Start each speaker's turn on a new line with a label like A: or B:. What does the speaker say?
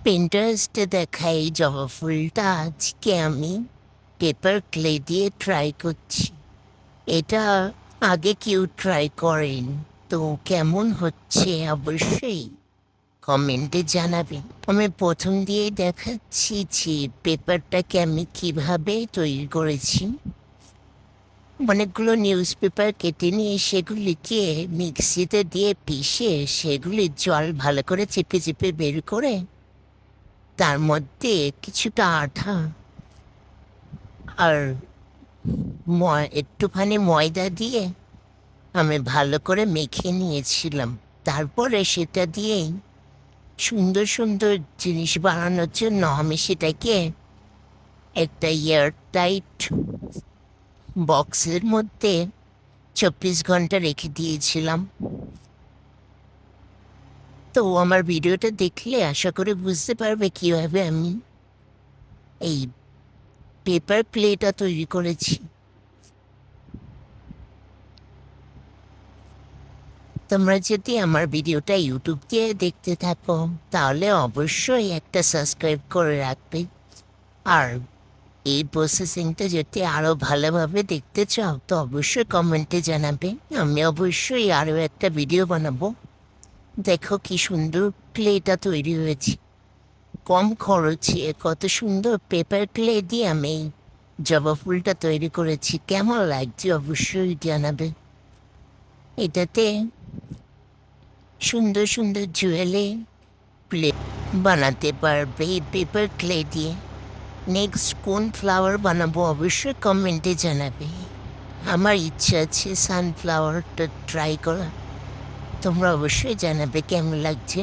A: পিন্টারেস্টে দেখা এই জবা ফুলটা আজকে আমি পেপার ক্লে দিয়ে ট্রাই করছি। এটা আগে কেউ ট্রাই করেন, তো কেমন হচ্ছে অবশ্যই কমেন্টে জানাবেন। আমি প্রথম দিয়ে দেখাচ্ছি যে পেপারটাকে আমি কিভাবে তৈরি করেছি। অনেকগুলো নিউজ পেপার কেটে নিয়ে সেগুলিকে মিক্সিতে দিয়ে পিষে সেগুলির জল ভালো করে চেপে চেপে বের করে তার মধ্যে কিছুটা আঠা আর একটুখানি ময়দা দিয়ে আমি ভালো করে মেখে নিয়েছিলাম। তারপরে সেটা দিয়েই সুন্দর সুন্দর জিনিস বানানোর জন্য আমি সেটাকে একটা এয়ারটাইট বক্সের মধ্যে 24 ঘন্টা রেখে দিয়েছিলাম। তো আমার ভিডিওটা দেখলে আশা করে বুঝতে পারবে কীভাবে আমি এই পেপার প্লেটা তৈরি করেছি। তোমরা যদি আমার ভিডিওটা ইউটিউব দিয়ে দেখতে থাকো তাহলে অবশ্যই একটা সাবস্ক্রাইব করে রাখবে। আর এই প্রসেসিংটা যদি আরও ভালোভাবে দেখতে চাও তো অবশ্যই কমেন্টে জানাবে। আমি অবশ্যই আরও একটা ভিডিও বানাবো। দেখো কি সুন্দর ক্লেটা তৈরি হয়েছে, কম খরচে কত সুন্দর পেপার ক্লে দিয়ে আমি জবা ফুলটা তৈরি করেছি। কেমন লাগছে অবশ্যই জানাবে। এটাতে সুন্দর সুন্দর জুয়েলারি প্লেট বানাতে পারবে এই পেপার ক্লে দিয়ে। নেক্সট কোন ফ্লাওয়ার বানাবো অবশ্যই কমেন্টে জানাবে। আমার ইচ্ছা আছে সানফ্লাওয়ারটা ট্রাই করা। তোমরা অবশ্যই জানাবে কেমন লাগছে।